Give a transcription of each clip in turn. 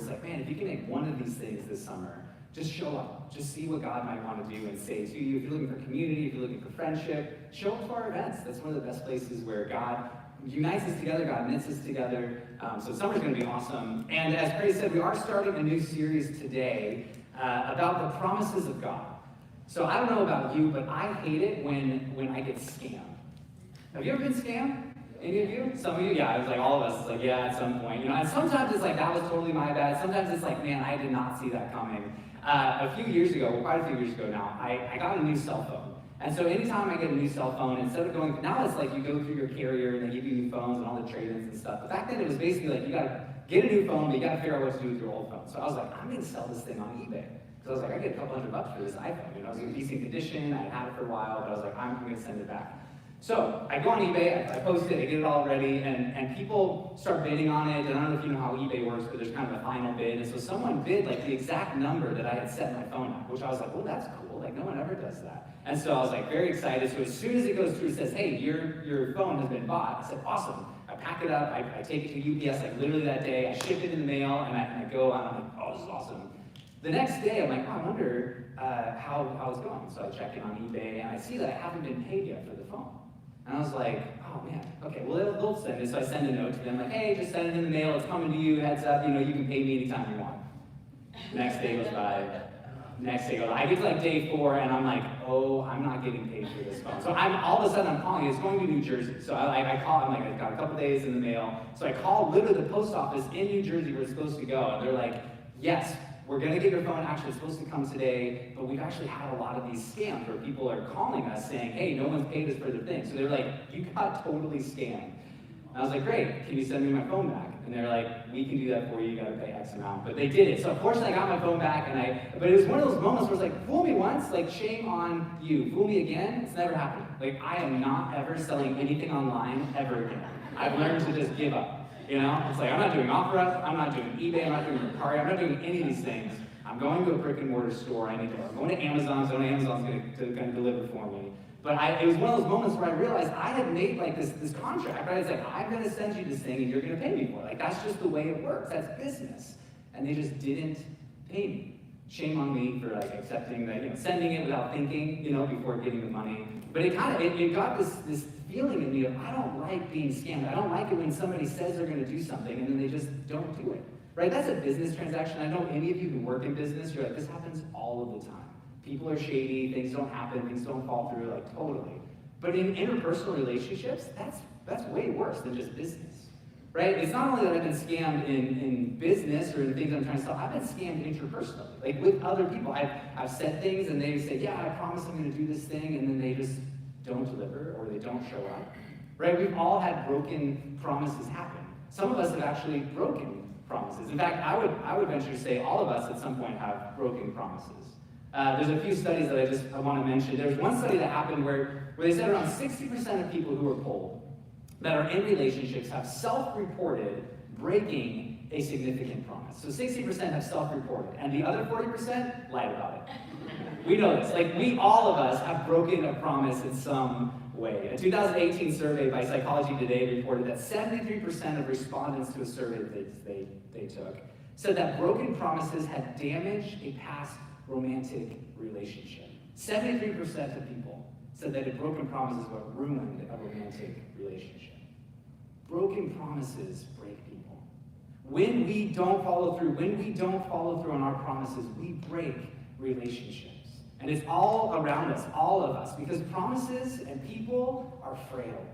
just like, man, if you can make one of these things this summer, just show up. Just see what God might want to do and say to you. If you're looking for community, if you're looking for friendship, show up to our events. That's one of the best places where God unites us together, God knits us together. So summer's going to be awesome. And as Craig said, we are starting a new series today about the promises of God. So I don't know about you, but I hate it when I get scammed. Have you ever been scammed? Any of you? Some of you? Yeah, it was like all of us. It's like, yeah, at some point. You know, and sometimes it's like, that was totally my bad. Sometimes it's like, man, I did not see that coming. A few years ago, well, quite a few years ago now, I got a new cell phone. And so anytime I get a new cell phone, instead of going, now it's like you go through your carrier and they give you new phones and all the trade-ins and stuff. But back then it was basically like, you gotta get a new phone, but you gotta figure out what to do with your old phone. So I was like, I'm gonna sell this thing on eBay. Because I was like, I get a couple $100 for this iPhone. You know, it was in decent condition, I had it for a while, but I was like, I'm gonna send it back. So I go on eBay, I post it, I get it all ready, and people start bidding on it. And I don't know if you know how eBay works, but there's kind of a final bid. And so someone bid like the exact number that I had set my phone at, which I was like, well, that's cool. Like, no one ever does that. And so I was like very excited. So as soon as it goes through, it says, hey, your phone has been bought. I said, awesome. I pack it up, I take it to UPS like literally that day. I ship it in the mail, and I go, and I'm like, oh, this is awesome. The next day, I'm like, oh, I wonder how it's going. So I check in on eBay, and I see that I haven't been paid yet for the phone. And I was like, oh man, okay, well they'll send it. So I send a note to them like, hey, just send it in the mail, it's coming to you, heads up, you know, you can pay me anytime you want. Next day goes by, I get to like day 4 and I'm like, oh, I'm not getting paid for this phone. So all of a sudden I'm calling, it's going to New Jersey. So I call, I'm like, I've got a couple days in the mail. So I call literally the post office in New Jersey where it's supposed to go. And they're like, yes, we're going to get your phone, actually it's supposed to come today, but we've actually had a lot of these scams where people are calling us saying, hey, no one's paid us for their thing. So they're like, you got totally scammed. And I was like, great, can you send me my phone back? And they're like, we can do that for you, you got to pay X amount. But they did it. So fortunately I got my phone back, but it was one of those moments where it's like, fool me once, like shame on you. Fool me again, it's never happened. Like I am not ever selling anything online ever again. I've learned to just give up. You know, it's like I'm not doing OfferUp, I'm not doing eBay, I'm not doing Mercari, I'm not doing any of these things. I'm going to a brick and mortar store. I'm going to Amazon, so Amazon's going to deliver for me. But it was one of those moments where I realized I had made like this contract. Right? It's like, I'm going to send you this thing and you're going to pay me for it. Like that's just the way it works. That's business. And they just didn't pay me. Shame on me for like accepting that, you know, sending it without thinking, you know, before getting the money. But it kind of, it got this feeling in me of, I don't like being scammed. I don't like it when somebody says they're going to do something and then they just don't do it. Right? That's a business transaction. I know any of you who work in business, you're like, this happens all of the time. People are shady, things don't happen, things don't fall through, like totally. But in interpersonal relationships, that's way worse than just business. Right? It's not only that I've been scammed in business or in things I'm trying to sell, I've been scammed interpersonally. Like with other people. I've said things and they say, yeah, I promise I'm going to do this thing, and then they just don't deliver or they don't show up. Right? We've all had broken promises happen. Some of us have actually broken promises. In fact, I would venture to say all of us at some point have broken promises. There's a few studies that I want to mention. There's one study that happened where they said around 60% of people who were polled that are in relationships have self-reported breaking a significant promise. So 60% have self-reported, and the other 40% lied about it. We know this. Like, all of us have broken a promise in some way. A 2018 survey by Psychology Today reported that 73% of respondents to a survey that they took said that broken promises had damaged a past romantic relationship. 73% of people said that a broken promise is what ruined a romantic relationship. Broken promises break people. When we don't follow through on our promises, we break relationships. And it's all around us, all of us, because promises and people are frail.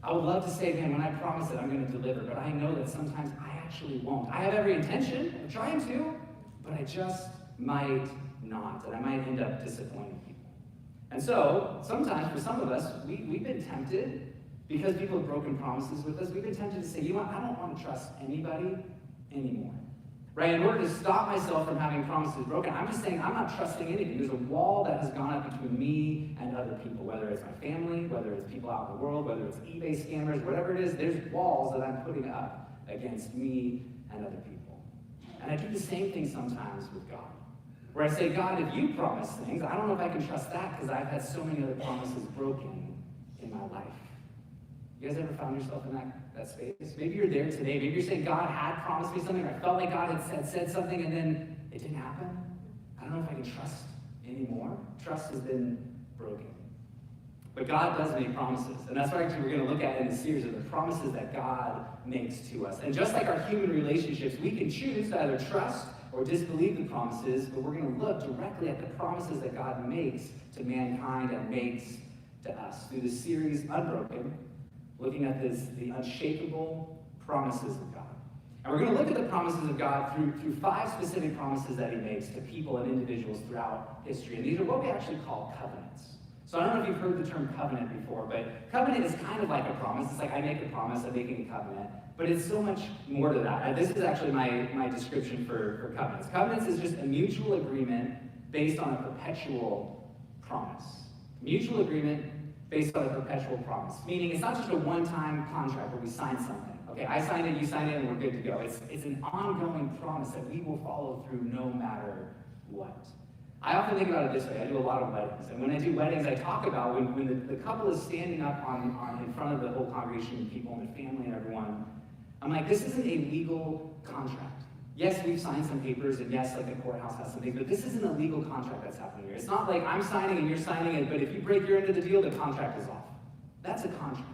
I would love to say, man, when I promise it, I'm going to deliver, but I know that sometimes I actually won't. I have every intention of trying to, but I just might not, and I might end up disappointing people. And so, sometimes for some of us, we've been tempted, because people have broken promises with us, we've been tempted to say, you know what, I don't want to trust anybody anymore. Right? In order to stop myself from having promises broken, I'm just saying I'm not trusting anything. There's a wall that has gone up between me and other people, whether it's my family, whether it's people out in the world, whether it's eBay scammers, whatever it is, there's walls that I'm putting up against me and other people. And I do the same thing sometimes with God, where I say, God, if you promise things, I don't know if I can trust that because I've had so many other promises broken in my life. You guys ever found yourself in that space? Maybe you're there today. Maybe you're saying, God had promised me something, or I felt like God had said something, and then it didn't happen. I don't know if I can trust anymore. Trust has been broken. But God does make promises. And that's what actually we're going to look at in this series of the promises that God makes to us. And just like our human relationships, we can choose to either trust or disbelieve the promises, but we're going to look directly at the promises that God makes to mankind and makes to us through this series, Unbroken, looking at the unshakable promises of God. And we're going to look at the promises of God through 5 specific promises that he makes to people and individuals throughout history. And these are what we actually call covenants. So I don't know if you've heard the term covenant before, but covenant is kind of like a promise. It's like I make a promise, I'm making a covenant. But it's so much more to that. And this is actually my description for covenants. Covenants is just a mutual agreement based on a perpetual promise. Mutual agreement based on a perpetual promise. Meaning it's not just a one-time contract where we sign something. Okay, I signed it, you signed it, and we're good to go. It's an ongoing promise that we will follow through no matter what. I often think about it this way. I do a lot of weddings. And when I do weddings, I talk about when the couple is standing up in front of the whole congregation of people and the family and everyone, I'm like, this isn't a legal contract. Yes, we've signed some papers, and yes, like the courthouse has some things, but this isn't a legal contract that's happening here. It's not like I'm signing and you're signing it, but if you break your end of the deal, the contract is off. That's a contract.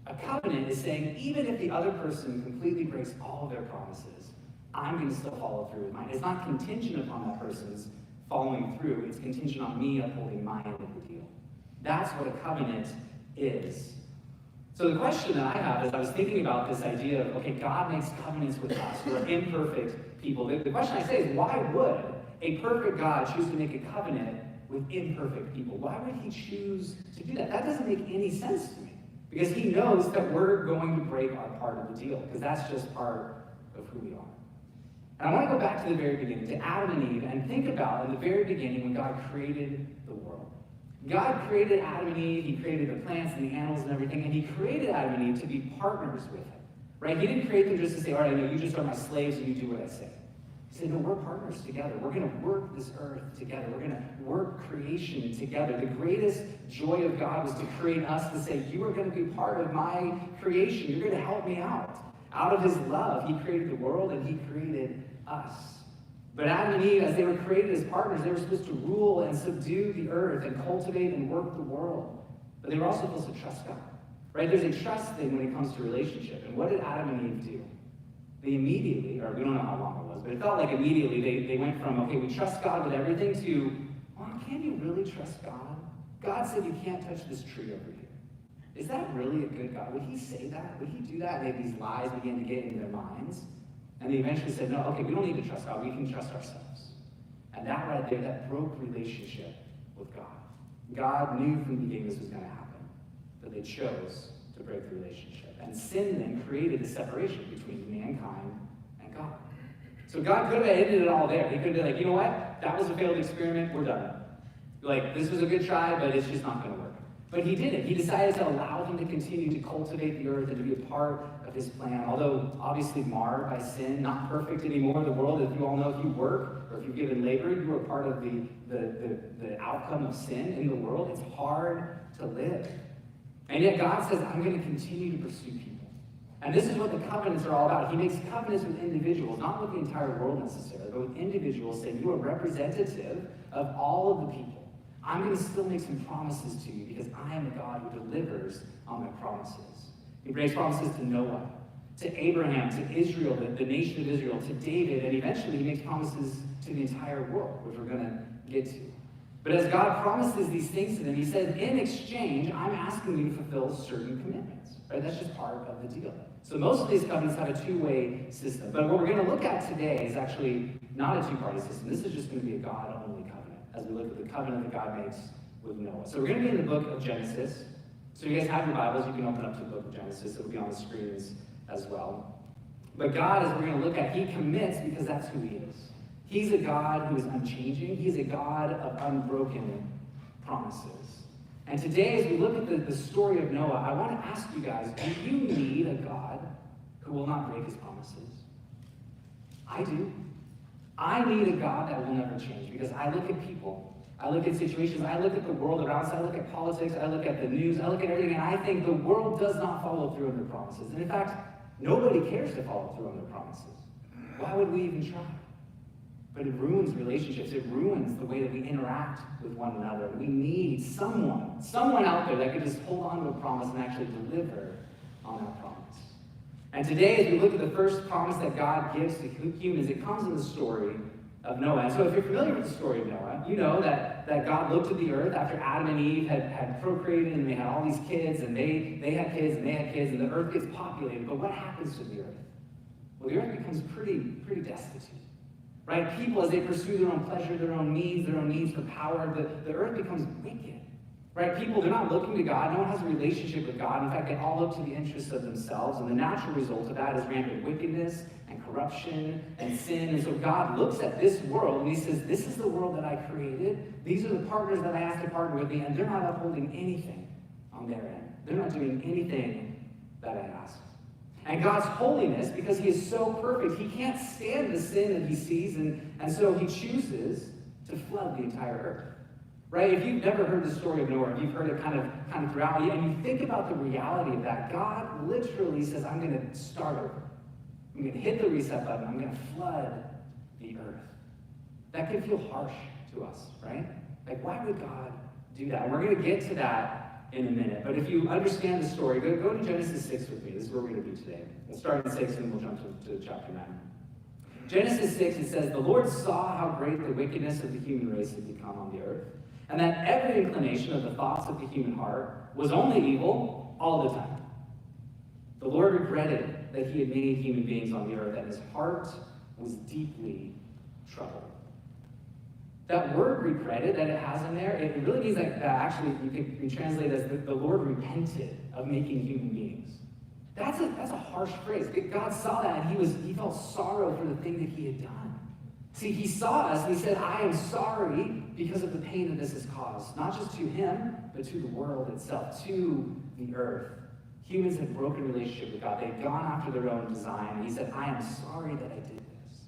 A covenant is saying, even if the other person completely breaks all of their promises, I'm going to still follow through with mine. It's not contingent upon that person's following through. It's contingent on me upholding my end of the deal. That's what a covenant is. So the question that I have is, I was thinking about this idea of, okay, God makes covenants with us. We're imperfect people. The question I say is, why would a perfect God choose to make a covenant with imperfect people? Why would he choose to do that? That doesn't make any sense to me. Because he knows that we're going to break our part of the deal, because that's just part of who we are. And I want to go back to the very beginning, to Adam and Eve, and think about in the very beginning when God created the world. God created Adam and Eve, he created the plants and the animals and everything, and he created Adam and Eve to be partners with him. Right? He didn't create them just to say, all right, no, you just are my slaves and you do what I say. He said, no, we're partners together. We're going to work this earth together. We're going to work creation together. The greatest joy of God was to create us, to say, you are going to be part of my creation. You're going to help me out. Out of his love, he created the world and he created us. But Adam and Eve, as they were created as partners, they were supposed to rule and subdue the earth and cultivate and work the world. But they were also supposed to trust God. Right? There's a trust thing when it comes to relationship. And what did Adam and Eve do? They immediately, or we don't know how long it was, but it felt like immediately they went from, okay, we trust God with everything to, well, can you really trust God? God said you can't touch this tree over here. Is that really a good God? Would he say that? Would he do that? And these lies began to get into their minds. And they eventually said, no, okay, we don't need to trust God. We can trust ourselves. And that right there, that broke relationship with God. God knew from the beginning this was going to happen, but they chose to break the relationship. And sin then created a separation between mankind and God. So God could have ended it all there. He could have been like, you know what? That was a failed experiment. We're done. Like, this was a good try, but it's just not going to work. But he didn't. He decided to allow them to continue to cultivate the earth and to be a part of his plan. Although obviously marred by sin, not perfect anymore. The world, if you all know, if you work or if you've given labor, you are part of the outcome of sin in the world. It's hard to live. And yet God says, I'm going to continue to pursue people. And this is what the covenants are all about. He makes covenants with individuals, not with the entire world necessarily, but with individuals saying, you are representative of all of the people. I'm going to still make some promises to you because I am a God who delivers on my promises. He makes promises to Noah, to Abraham, to Israel, the nation of Israel, to David, and eventually he makes promises to the entire world, which we're going to get to. But as God promises these things to them, he says, in exchange, I'm asking you to fulfill certain commitments. Right? That's just part of the deal. So most of these covenants have a two-way system. But what we're going to look at today is actually not a two-party system. This is just going to be a God-only covenant, as we look at the covenant that God makes with Noah. So we're going to be in the book of Genesis. So you guys have your Bibles, you can open up to the book of Genesis. It'll be on the screens as well. But God, as we're going to look at, he commits because that's who he is. He's a God who is unchanging. He's a God of unbroken promises. And today, as we look at the story of Noah, I want to ask you guys, do you need a God who will not break his promises? I do. I need a God that will never change because I look at people, I look at situations, I look at the world around us, I look at politics, I look at the news, I look at everything, and I think the world does not follow through on their promises. And in fact, nobody cares to follow through on their promises. Why would we even try? But it ruins relationships. It ruins the way that we interact with one another. We need someone out there that could just hold on to a promise and actually deliver on that promise. And today, as we look at the first promise that God gives to humans, it comes in the story of Noah. And so if you're familiar with the story of Noah, you know that God looked at the earth after Adam and Eve had procreated, and they had all these kids, and they had kids, and they had kids, and the earth gets populated. But what happens to the earth? Well, the earth becomes pretty destitute. Right? People, as they pursue their own pleasure, their own needs for power, the earth becomes wicked. Right? People, they're not looking to God. No one has a relationship with God. In fact, they all look to the interests of themselves. And the natural result of that is rampant wickedness and corruption and sin. And so God looks at this world and he says, this is the world that I created. These are the partners that I asked to partner with me, and they're not upholding anything on their end. They're not doing anything that I asked. And God's holiness, because he is so perfect, he can't stand the sin that he sees, and so he chooses to flood the entire earth. Right? If you've never heard the story of Noah, if you've heard it kind of throughout, and you think about the reality of that, God literally says, I'm going to start over. I'm going to hit the reset button. I'm going to flood the earth. That can feel harsh to us, right? Like, why would God do that? And we're going to get to that in a minute. But if you understand the story, go to Genesis 6 with me. This is where we're going to be today. We'll start in 6 and we'll jump to chapter 9. Genesis 6, it says, the Lord saw how great the wickedness of the human race had become on the earth, and that every inclination of the thoughts of the human heart was only evil all the time. The Lord regretted that he had made human beings on the earth, and his heart was deeply troubled. That word regretted that it has in there, it really means that actually you can translate it as the Lord repented of making human beings. That's a harsh phrase. God saw that and he felt sorrow for the thing that he had done. See, he saw us and he said, I am sorry because of the pain that this has caused. Not just to him, but to the world itself, to the earth. Humans had broken relationship with God. They'd gone after their own design. And he said, I am sorry that I did this.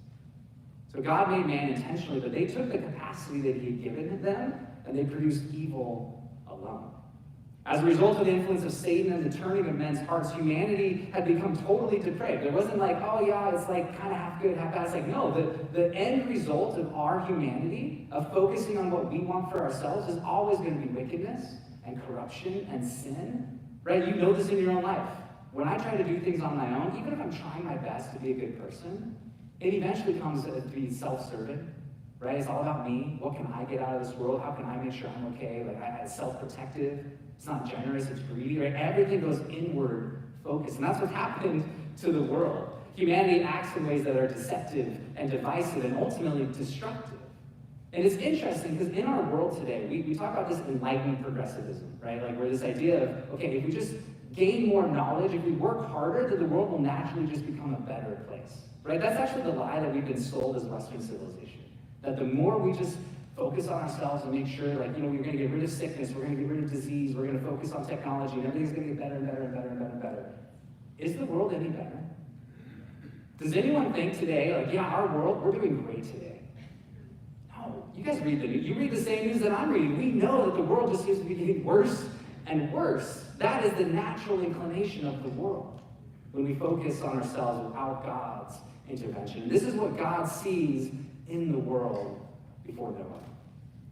So God made man intentionally, but they took the capacity that he had given them and they produced evil alone. As a result of the influence of Satan and the turning of men's hearts, humanity had become totally depraved. It wasn't like, oh yeah, it's like kind of half good, half bad. It's like, no, the end result of our humanity, of focusing on what we want for ourselves, is always going to be wickedness and corruption and sin. Right? You know this in your own life. When I try to do things on my own, even if I'm trying my best to be a good person, it eventually comes to be self-serving. Right? It's all about me. What can I get out of this world? How can I make sure I'm okay? Like, it's self-protective. It's not generous, it's greedy, right? Everything goes inward focused. And that's what's happened to the world. Humanity acts in ways that are deceptive and divisive and ultimately destructive. And it's interesting because in our world today, we talk about this enlightened progressivism, right? Like where this idea of, okay, if we just gain more knowledge, if we work harder, then the world will naturally just become a better place, right? That's actually the lie that we've been sold as Western civilization. That the more we just focus on ourselves and make sure, like, we're going to get rid of sickness, we're going to get rid of disease, we're going to focus on technology, and everything's going to get better and better and better and better and better. Is the world any better? Does anyone think today, like, yeah, our world, we're doing great today? No. You guys read the news. You read the same news that I'm reading. We know that the world just seems to be getting worse and worse. That is the natural inclination of the world when we focus on ourselves without God's intervention. And this is what God sees in the world before Noah.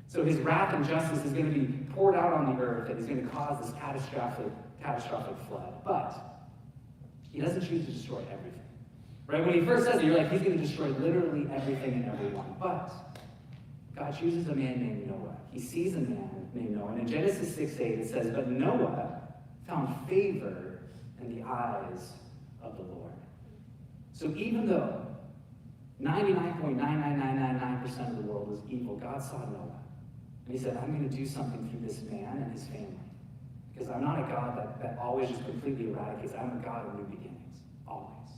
So his wrath and justice is going to be poured out on the earth, and he's going to cause this catastrophic flood. But he doesn't choose to destroy everything. Right? When he first says it, you're like, he's going to destroy literally everything and everyone. But God chooses a man named Noah. He sees a man named Noah. And in Genesis 6:8, it says, but Noah found favor in the eyes of the Lord. So even though 99.99999% of the world is evil, God saw Noah. And he said, I'm going to do something through this man and his family. Because I'm not a God that always just completely eradicates. I'm a God of new beginnings. Always.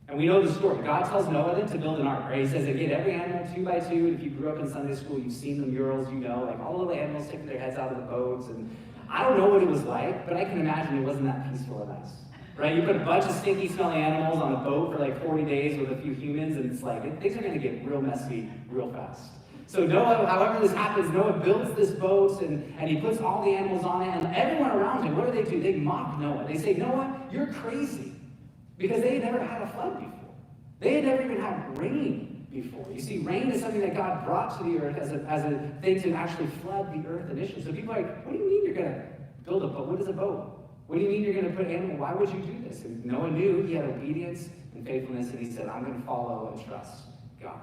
And we know the story. God tells Noah then to build an ark, right? He says, get every animal 2 by 2. If you grew up in Sunday school, you've seen the murals, like all the little animals sticking their heads out of the boats. And I don't know what it was like, but I can imagine it wasn't that peaceful or nice. Right? You put a bunch of stinky, smelly animals on a boat for like 40 days with a few humans, and it's like, things are going to get real messy real fast. So Noah, however this happens, Noah builds this boat and he puts all the animals on it, and everyone around him, what do? They mock Noah. They say, Noah, you're crazy. Because they had never had a flood before. They had never even had rain before. You see, rain is something that God brought to the earth as a thing to actually flood the earth initially. So people are like, what do you mean you're going to build a boat? What is a boat? What do you mean you're going to put animals? Why would you do this? And Noah knew he had obedience and faithfulness, and he said, I'm going to follow and trust God.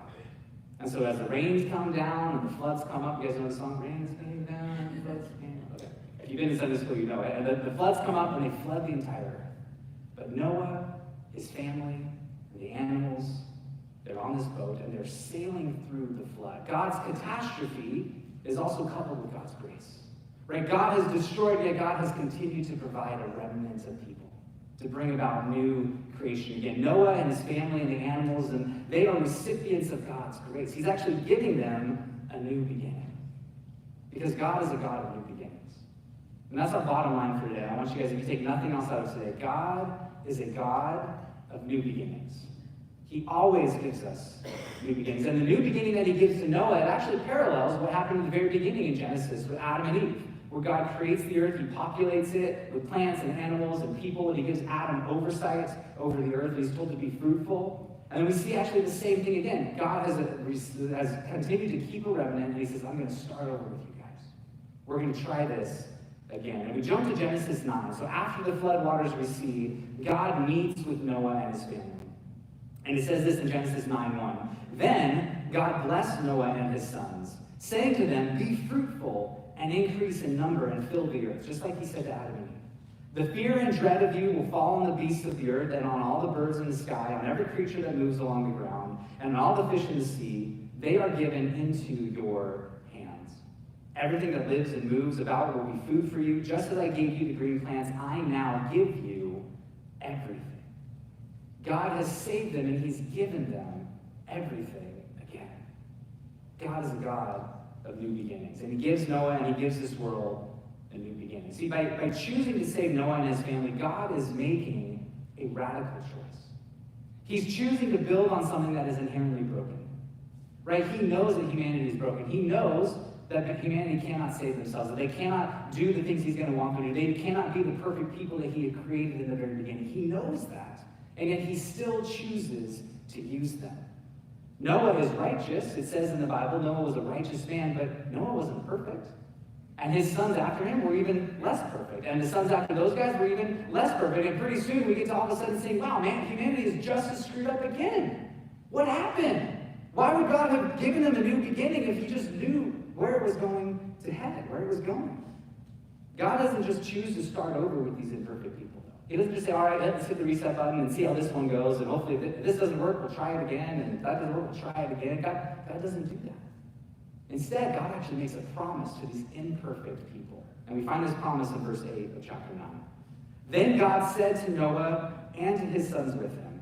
And so as the rains come down and the floods come up, you guys know the song, rains came down, floods came up. Okay. If you've been in Sunday school, you know it. And the floods come up and they flood the entire earth. But Noah, his family, and the animals, they're on this boat and they're sailing through the flood. God's catastrophe is also coupled with God's grace. Right? God has destroyed, yet God has continued to provide a remnant of people to bring about new creation again. Noah and his family and the animals, and they are recipients of God's grace. He's actually giving them a new beginning. Because God is a God of new beginnings. And that's our bottom line for today. I want you guys, if you take nothing else out of today, God is a God of new beginnings. He always gives us new beginnings. And the new beginning that he gives to Noah, it actually parallels what happened at the very beginning in Genesis with Adam and Eve, where God creates the earth, he populates it with plants and animals and people, and he gives Adam oversight over the earth. He's told to be fruitful. And we see actually the same thing again. God has continued to keep a remnant, and he says, I'm going to start over with you guys. We're going to try this again. And we jump to Genesis 9. So after the flood waters recede, God meets with Noah and his family. And it says this in Genesis 9:1. Then God blessed Noah and his sons, saying to them, be fruitful and increase in number and fill the earth, just like he said to Adam and Eve. The fear and dread of you will fall on the beasts of the earth and on all the birds in the sky, on every creature that moves along the ground, and on all the fish in the sea. They are given into your hands. Everything that lives and moves about will be food for you. Just as I gave you the green plants, I now give you everything. God has saved them, and he's given them everything again. God is a God of new beginnings. And he gives Noah and he gives this world a new beginning. See, by choosing to save Noah and his family, God is making a radical choice. He's choosing to build on something that is inherently broken. Right? He knows that humanity is broken. He knows that humanity cannot save themselves, that they cannot do the things he's going to want them to do. They cannot be the perfect people that he had created in the very beginning. He knows that. And yet he still chooses to use them. Noah is righteous. It says in the Bible, Noah was a righteous man, but Noah wasn't perfect. And his sons after him were even less perfect. And the sons after those guys were even less perfect. And pretty soon we get to all of a sudden saying, wow, man, humanity is just as screwed up again. What happened? Why would God have given them a new beginning if he just knew where it was going to head, where it was going? God doesn't just choose to start over with these imperfect people. He doesn't just say, all right, let's hit the reset button and see how this one goes, and hopefully if this doesn't work, we'll try it again, and if that doesn't work, we'll try it again. God doesn't do that. Instead, God actually makes a promise to these imperfect people. And we find this promise in verse 8 of chapter 9. Then God said to Noah and to his sons with him,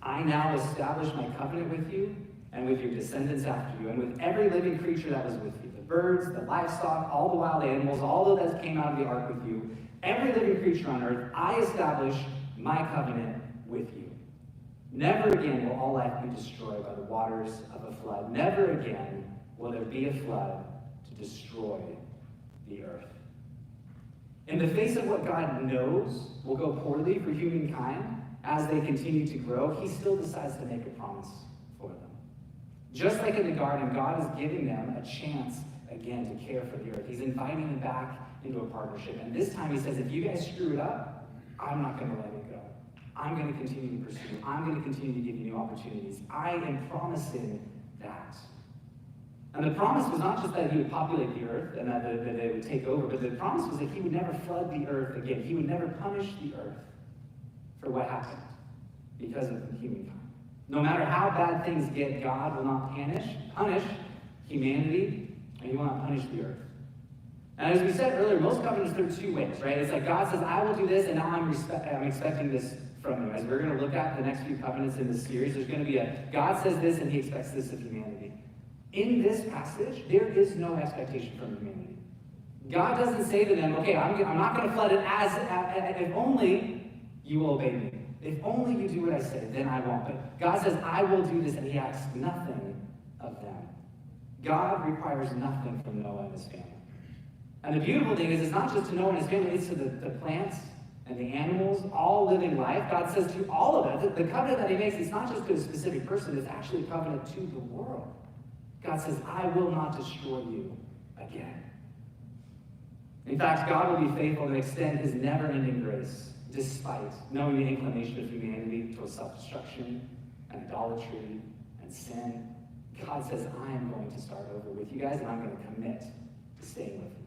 I now establish my covenant with you and with your descendants after you, and with every living creature that was with you, the birds, the livestock, all the wild animals, all that came out of the ark with you, every living creature on earth, I establish my covenant with you. Never again will all life be destroyed by the waters of a flood. Never again will there be a flood to destroy the earth. In the face of what God knows will go poorly for humankind as they continue to grow, he still decides to make a promise for them. Just like in the garden, God is giving them a chance again to care for the earth. He's inviting them back into a partnership. And this time he says, if you guys screw it up, I'm not going to let it go. I'm going to continue to pursue. I'm going to continue to give you new opportunities. I am promising that. And the promise was not just that he would populate the earth and that it would take over, but the promise was that he would never flood the earth again. He would never punish the earth for what happened because of humankind. No matter how bad things get, God will not punish humanity, and he will not punish the earth. And as we said earlier, most covenants, there are two ways, right? It's like God says, I will do this, and now I'm expecting this from you. As we're going to look at the next few covenants in this series, there's going to be God says this, and he expects this of humanity. In this passage, there is no expectation from humanity. God doesn't say to them, okay, I'm not going to flood it if only you will obey me. If only you do what I say, then I won't. But God says, I will do this, and he asks nothing of them. God requires nothing from Noah and his family. And the beautiful thing is, it's not just to Noah and his family, it's to the plants and the animals, all living life. God says to all of it, the covenant that he makes, it's not just to a specific person, it's actually a covenant to the world. God says, I will not destroy you again. In fact, God will be faithful to extend his never-ending grace, despite knowing the inclination of humanity towards self-destruction and idolatry and sin. God says, I am going to start over with you guys, and I'm going to commit to staying with you.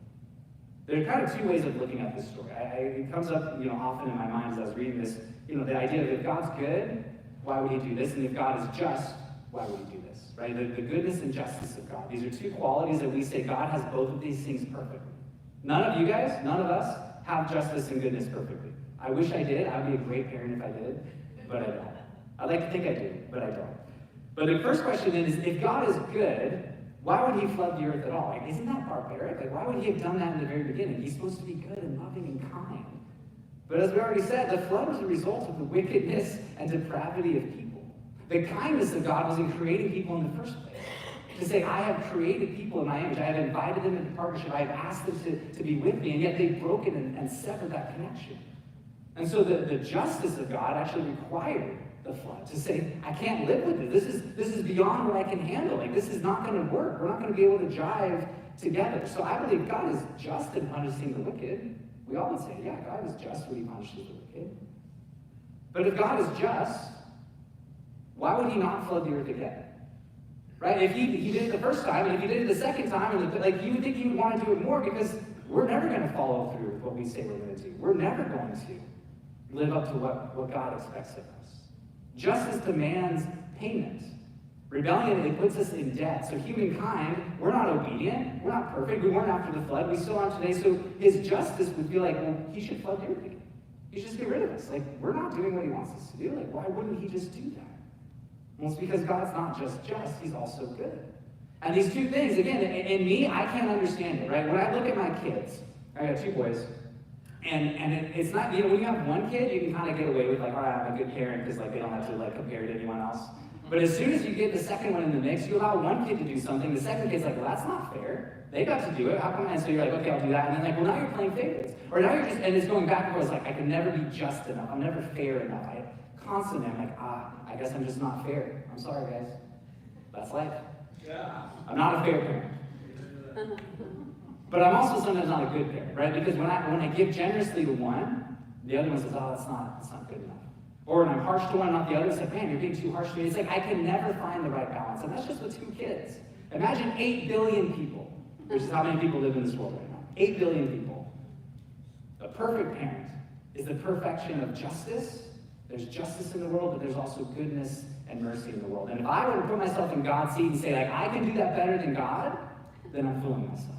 There are kind of two ways of looking at this story. It comes up, often in my mind as I was reading this, the idea of if God's good, why would he do this? And if God is just, why would he do this? Right? The goodness and justice of God. These are two qualities that we say God has both of these things perfectly. None of you guys, none of us, have justice and goodness perfectly. I wish I did. I'd be a great parent if I did, but I don't. I'd like to think I do, but I don't. But the first question then is, if God is good, why would he flood the earth at all? Isn't that barbaric? Why would he have done that in the very beginning? He's supposed to be good and loving and kind. But as we already said, the flood was a result of the wickedness and depravity of people. The kindness of God was in creating people in the first place. To say, I have created people in my image. I have invited them into partnership. I have asked them to be with me, and yet they've broken and severed that connection. And so the justice of God actually required the flood to say, I can't live with it. This is beyond what I can handle. This is not going to work. We're not going to be able to jive together. So I believe God is just in punishing the wicked. We all would say, yeah, God is just when he punishes the wicked. But if God is just, why would he not flood the earth again? Right? If he did it the first time, and if he did it the second time, you would think he would want to do it more, because we're never going to follow through with what we say we're going to do. We're never going to live up to what God expects of us. Justice demands payment. Rebellion, it puts us in debt. So humankind, we're not obedient. We're not perfect. We weren't after the flood. We still aren't today. So his justice would feel like, well, he should flood the earth again. He should just get rid of us. We're not doing what he wants us to do. Why wouldn't he just do that? Well, it's because God's not just, he's also good. And these two things, again, in me, I can't understand it, right? When I look at my kids, I got two boys, and it's not, when you have one kid, you can kind of get away with, all right, I'm a good parent, because, they don't have to, compare to anyone else. But as soon as you get the second one in the mix, you allow one kid to do something, the second kid's like, well, that's not fair. They got to do it, how come? And so you're like, okay, I'll do that. And then well, now you're playing favorites. Or now you're just, and it's going back and forth, I can never be just enough. I'm never fair enough. Constantly, I'm I guess I'm just not fair. I'm sorry, guys. That's life. Yeah. I'm not a fair parent. But I'm also sometimes not a good parent, right? Because when I give generously to one, the other one says, oh, that's not good enough. Or when I'm harsh to one, not the other, it's man, you're being too harsh to me. It's I can never find the right balance. And that's just with two kids. Imagine 8 billion people, which is how many people live in this world right now. 8 billion people. A perfect parent is the perfection of justice. There's justice in the world, but there's also goodness and mercy in the world. And if I were to put myself in God's seat and say, I can do that better than God, then I'm fooling myself.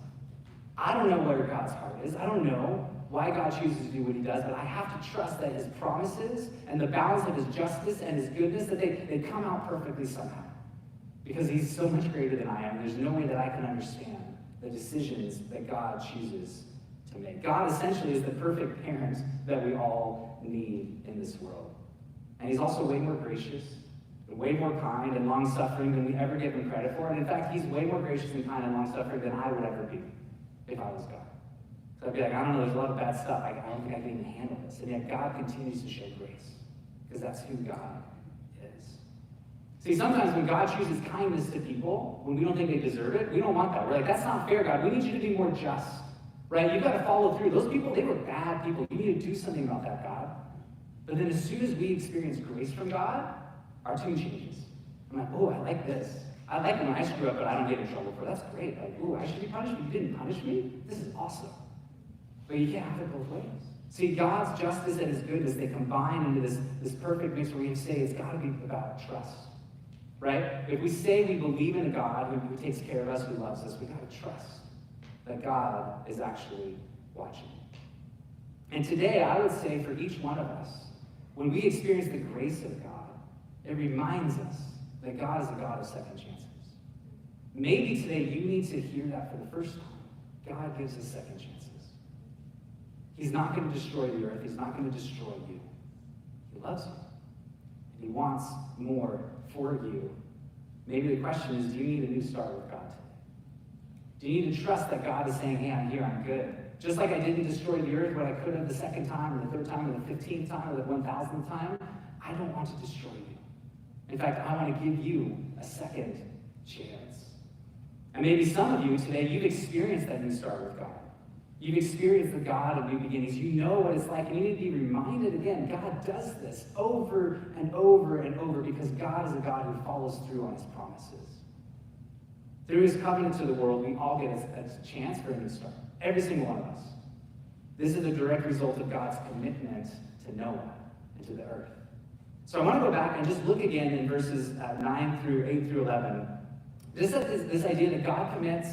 I don't know where God's heart is. I don't know why God chooses to do what he does, but I have to trust that his promises and the balance of his justice and his goodness, that they come out perfectly somehow. Because he's so much greater than I am. There's no way that I can understand the decisions that God chooses to make. God essentially is the perfect parent that we all need in this world. And he's also way more gracious, and way more kind and long-suffering than we ever give him credit for. And in fact, he's way more gracious and kind and long-suffering than I would ever be if I was God. So I'd be I don't know, there's a lot of bad stuff. I don't think I can even handle this. And yet God continues to show grace, because that's who God is. See, sometimes when God chooses kindness to people, when we don't think they deserve it, we don't want that. We're that's not fair, God. We need you to be more just. Right? You've got to follow through. Those people, they were bad people. You need to do something about that, God. But then as soon as we experience grace from God, our tune changes. I'm oh, I like this. I like when I screw up, but I don't get in trouble for it. That's great. I should be punished, but you didn't punish me? This is awesome. But you can't have it both ways. See, God's justice and his goodness, they combine into this perfect mix where we say it's got to be about trust. Right? If we say we believe in a God who takes care of us, who loves us, we got to trust that God is actually watching. And today, I would say for each one of us, when we experience the grace of God, it reminds us that God is a God of second chances. Maybe today you need to hear that for the first time. God gives us second chances. He's not going to destroy the earth. He's not going to destroy you. He loves you. And he wants more for you. Maybe the question is, do you need a new start with God today? Do you need to trust that God is saying, hey, I'm here, I'm good? Just like I didn't destroy the earth when I could have the second time, or the third time, or the 15th time, or the 1,000th time, I don't want to destroy you. In fact, I want to give you a second chance. And maybe some of you today, you've experienced that new start with God. You've experienced the God of new beginnings. You know what it's like. You need to be reminded again, God does this over and over and over because God is a God who follows through on his promises. Through his covenant to the world, we all get a chance for a new start. Every single one of us. This is a direct result of God's commitment to Noah and to the earth. So I want to go back and just look again in verses 9 through 8 through 11. This idea that God commits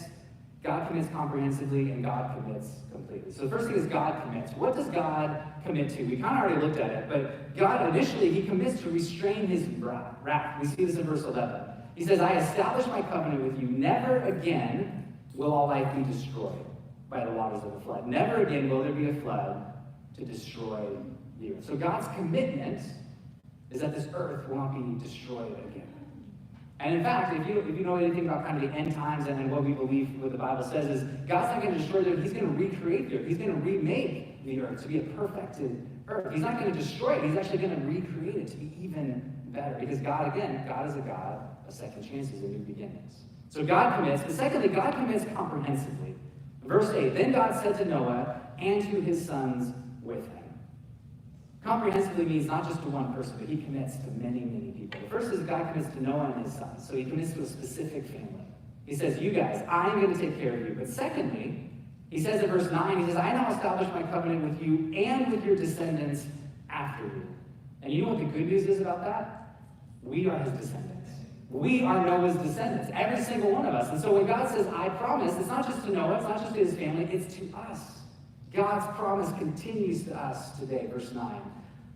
comprehensively, and God commits completely. So the first thing is God commits. What does God commit to? We kind of already looked at it, but God initially, he commits to restrain his wrath. We see this in verse 11. He says, I establish my covenant with you. Never again will all life be destroyed by the waters of the flood. Never again will there be a flood to destroy you. So God's commitment is that this earth will not be destroyed again. And in fact, if you know anything about kind of the end times and what we believe, what the Bible says is, God's not going to destroy the earth. He's going to recreate the earth. He's going to remake the earth to be a perfected earth. He's not going to destroy it. He's actually going to recreate it to be even better. Because God, again, God is a God of second chances and new beginnings. So God commits. But secondly, God commits comprehensively. Verse 8, then God said to Noah and to his sons with him. Comprehensively means not just to one person, but he commits to many, many people. The first is God commits to Noah and his sons. So he commits to a specific family. He says, you guys, I'm going to take care of you. But secondly, he says in verse 9, he says, I now establish my covenant with you and with your descendants after you. And you know what the good news is about that? We are his descendants. We are Noah's descendants, every single one of us. And so when God says, I promise, it's not just to Noah, it's not just to his family, it's to us. God's promise continues to us today, verse 9.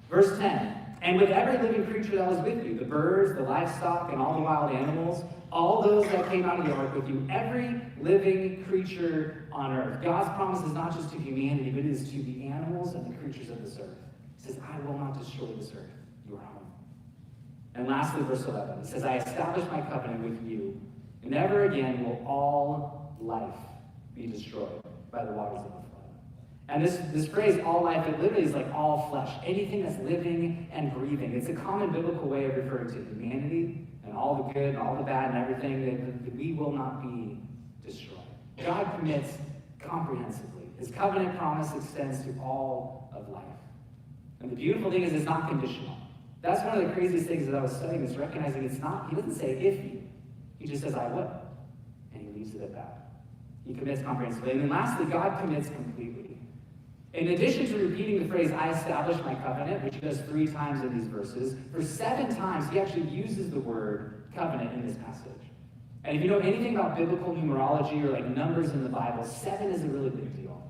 Verse 10, and with every living creature that was with you, the birds, the livestock, and all the wild animals, all those that came out of the ark with you, every living creature on earth. God's promise is not just to humanity, but it is to the animals and the creatures of this earth. He says, I will not destroy this earth. You are home. And lastly, verse 11, it says, I establish my covenant with you. Never again will all life be destroyed by the waters of the flood. And this phrase, all life, it literally is like all flesh. Anything that's living and breathing. It's a common biblical way of referring to humanity and all the good and all the bad and everything that we will not be destroyed. God commits comprehensively. His covenant promise extends to all of life. And the beautiful thing is it's not conditional. That's one of the craziest things that I was studying, is recognizing it's not, he doesn't say if you. He just says, I will. And he leaves it at that. He commits comprehensively. And then lastly, God commits completely. In addition to repeating the phrase, I establish my covenant, which he does 3 times in these verses, for 7 times he actually uses the word covenant in this passage. And if you know anything about biblical numerology or like numbers in the Bible, 7 is a really big deal.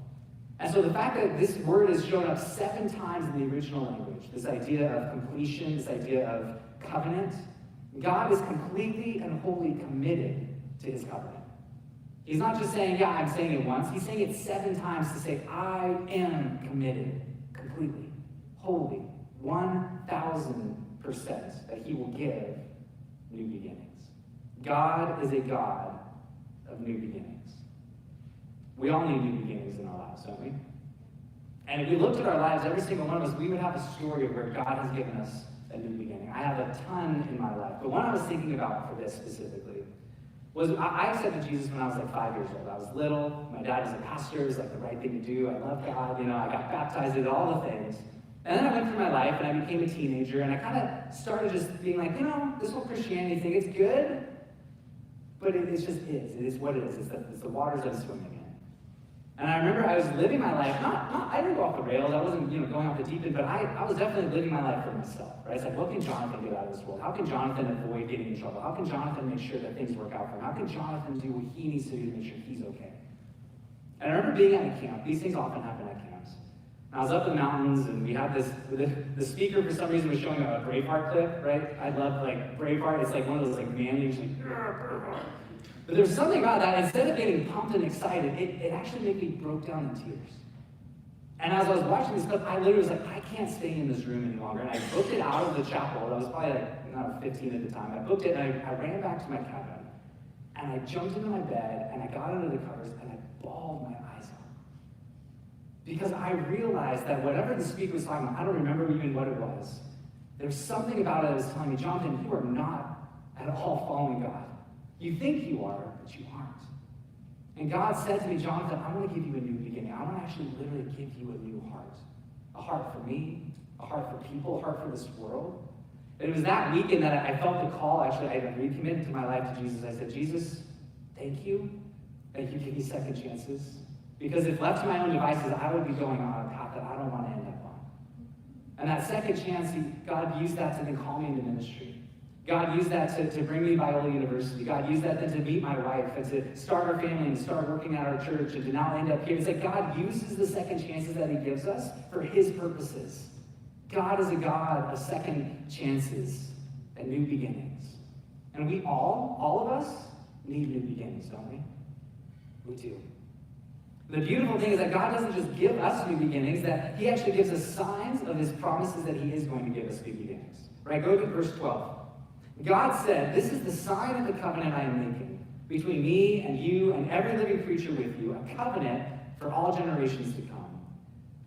And so the fact that this word is shown up 7 times in the original language, this idea of completion, this idea of covenant, God is completely and wholly committed to his covenant. He's not just saying, yeah, I'm saying it once. He's saying it 7 times to say, I am committed completely, wholly, 1,000% that he will give new beginnings. God is a God of new beginnings. We all need new beginnings in our lives, don't we? And if we looked at our lives, every single one of us, we would have a story of where God has given us a new beginning. I have a ton in my life. But one I was thinking about for this specifically was I accepted Jesus when I was like 5 years old. I was little. My dad was a pastor. It was like the right thing to do. I love God. I got baptized, did all the things. And then I went through my life and I became a teenager and I kind of started just being like, this whole Christianity thing, it's good, but it just is. It is what it is. It's the waters I'm swimming in. And I remember I was living my life, I didn't go off the rails, I wasn't going off the deep end, but I was definitely living my life for myself, right? It's like, what can Jonathan get out of this world? How can Jonathan avoid getting in trouble? How can Jonathan make sure that things work out for him? How can Jonathan do what he needs to do to make sure he's okay? And I remember being at a camp. These things often happen at camps. And I was up in the mountains, and we had the speaker for some reason was showing a Braveheart clip, right? I love Braveheart. It's like one of those manly, but there's something about that, instead of getting pumped and excited, it actually made me broke down in tears. And as I was watching this clip, I literally was like, I can't stay in this room any longer. And I booked it out of the chapel. I was probably 15 at the time. I booked it and I ran back to my cabin. And I jumped into my bed, and I got under the covers, and I bawled my eyes out. Because I realized that whatever the speaker was talking about, I don't remember even what it was. There's something about it that was telling me, Jonathan, you are not at all following God. You think you are, but you aren't. And God said to me, Jonathan, I want to give you a new beginning. I want to actually literally give you a new heart. A heart for me, a heart for people, a heart for this world. And it was that weekend that I felt the call. Actually, I recommitted to my life to Jesus. I said, Jesus, thank you that you give me second chances. Because if left to my own devices, I would be going on a path that I don't want to end up on. And that second chance, God used that to then call me into ministry. God used that to bring me to Biola University. God used that then to meet my wife and to start our family and start working at our church and to now end up here. It's like God uses the second chances that he gives us for his purposes. God is a God of second chances and new beginnings. And we all of us, need new beginnings, don't we? We do. The beautiful thing is that God doesn't just give us new beginnings, that he actually gives us signs of his promises that he is going to give us new beginnings. Right? Go to verse 12. God said, this is the sign of the covenant I am making between me and you and every living creature with you, a covenant for all generations to come.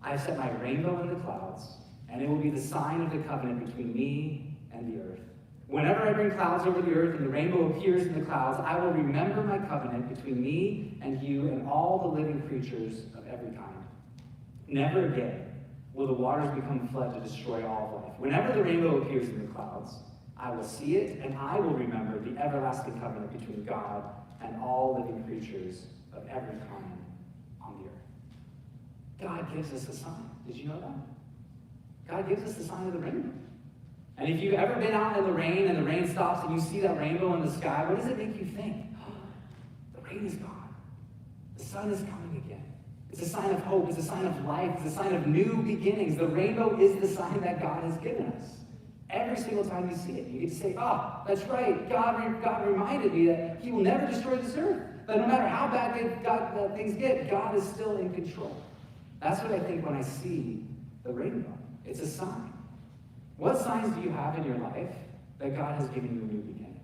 I have set my rainbow in the clouds, and it will be the sign of the covenant between me and the earth. Whenever I bring clouds over the earth and the rainbow appears in the clouds, I will remember my covenant between me and you and all the living creatures of every kind. Never again will the waters become a flood to destroy all life. Whenever the rainbow appears in the clouds, I will see it, and I will remember the everlasting covenant between God and all living creatures of every kind on the earth. God gives us a sign. Did you know that? God gives us the sign of the rainbow. And if you've ever been out in the rain stops and you see that rainbow in the sky, what does it make you think? The rain is gone. The sun is coming again. It's a sign of hope. It's a sign of life. It's a sign of new beginnings. The rainbow is the sign that God has given us. Every single time you see it, you get to say, that's right. God reminded me that he will never destroy this earth. That no matter how bad things get, God is still in control. That's what I think when I see the rainbow. It's a sign. What signs do you have in your life that God has given you a new beginning?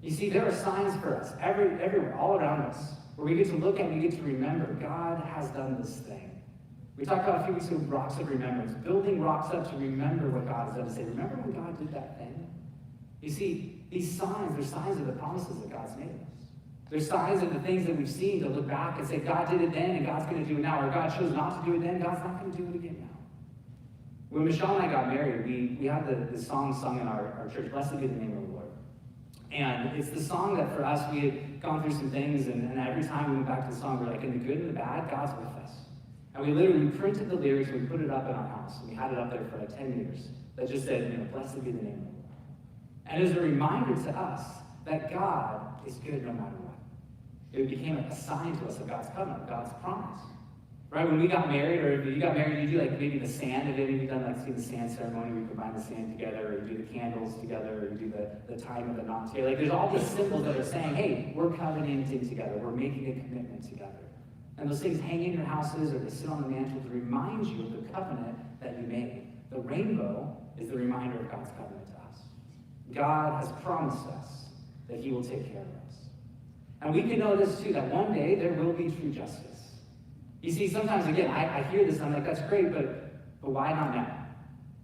You see, there are signs for us everywhere, all around us, where we get to look at and we get to remember God has done this thing. We talked about a few weeks ago, rocks of remembrance, building rocks up to remember what God has done, to say, remember when God did that thing? You see, these signs, they're signs of the promises that God's made us. They're signs of the things that we've seen to look back and say, God did it then and God's going to do it now, or God chose not to do it then, God's not going to do it again now. When Michelle and I got married, we had the song sung in our church, Blessed Be the Name of the Lord. And it's the song that for us, we had gone through some things, and every time we went back to the song, we're like, in the good and the bad, God's with us. And we literally printed the lyrics, we put it up in our house, and we had it up there for like 10 years. That just said, blessed be the name of the Lord. And it was a reminder to us that God is good no matter what. It became a sign to us of God's covenant, God's promise. Right? When we got married, or if you got married, you do like maybe the sand. Have you done like the sand ceremony? We combine the sand together, or you do the candles together, or you do the tying of the knots together. Like there's all these symbols that are saying, hey, we're covenanting together. We're making a commitment together. And those things hang in your houses or they sit on the mantle to remind you of the covenant that you made. The rainbow is the reminder of God's covenant to us. God has promised us that he will take care of us. And we can know this too, that one day there will be true justice. You see, sometimes, again, I hear this and I'm like, that's great, but why not now?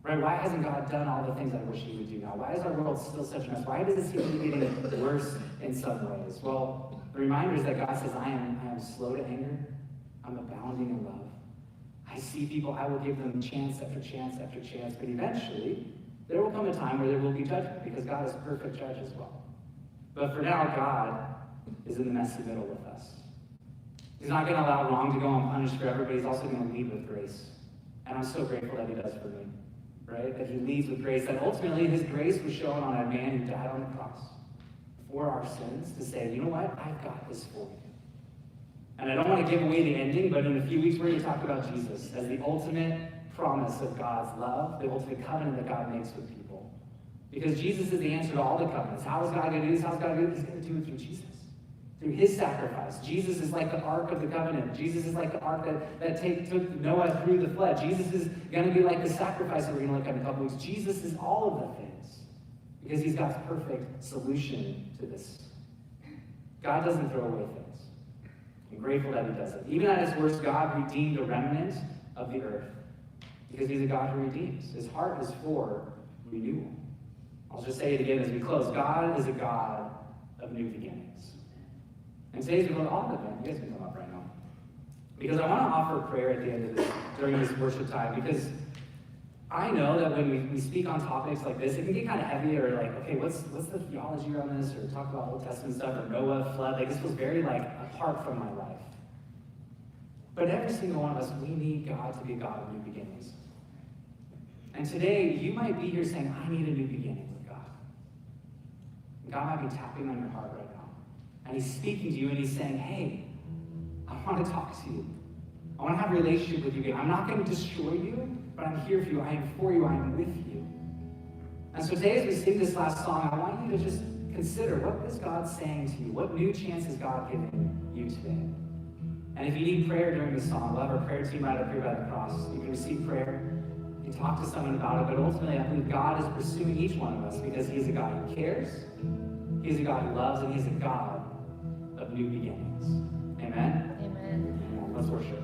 Right? Why hasn't God done all the things I wish he would do now? Why is our world still such a mess? Why does it seem to be getting worse in some ways? Well, the reminder is that God says, I am slow to anger. I'm abounding in love. I see people, I will give them chance after chance after chance, but eventually there will come a time where there will be judgment because God is a perfect judge as well. But for now, God is in the messy middle with us. He's not going to allow wrong to go unpunished forever, but he's also going to lead with grace. And I'm so grateful that he does for me, right? That he leads with grace, that ultimately his grace was shown on a man who died on the cross for our sins to say, you know what? I've got this for you. And I don't want to give away the ending, but in a few weeks we're going to talk about Jesus as the ultimate promise of God's love, the ultimate covenant that God makes with people. Because Jesus is the answer to all the covenants. How is God going to do this? How is God going to do this? He's going to do it through Jesus. Through his sacrifice. Jesus is like the ark of the covenant. Jesus is like the ark that took Noah through the flood. Jesus is going to be like the sacrifice that we're going to look at in a couple weeks. Jesus is all of the things. Because he's God's perfect solution to this. God doesn't throw away things. I'm grateful that he doesn't. Even at his worst, God redeemed a remnant of the earth because he's a God who redeems. His heart is for renewal. I'll just say it again as we close. God is a God of new beginnings. And today's we're going to honor them. You guys can come up right now. Because I want to offer a prayer at the end of this, during this worship time, because I know that when we speak on topics like this, it can get kind of heavy, or like, okay, what's the theology around this, or talk about Old Testament stuff, or Noah, flood. Like, this was very, like, apart from my life. But every single one of us, we need God to be a God of new beginnings. And today, you might be here saying, I need a new beginning with God. God might be tapping on your heart right now. And he's speaking to you, and he's saying, hey, I want to talk to you. I want to have a relationship with you again. I'm not going to destroy you, but I'm here for you. I am for you. I am with you. And so today, as we sing this last song, I want you to just consider, what is God saying to you? What new chance is God giving you today? And if you need prayer during this song, we'll have our prayer team right up here by the cross. You can receive prayer. You can talk to someone about it. But ultimately, I believe God is pursuing each one of us because he is a God who cares, he is a God who loves, and he is a God of new beginnings. Amen? Amen. Let's worship.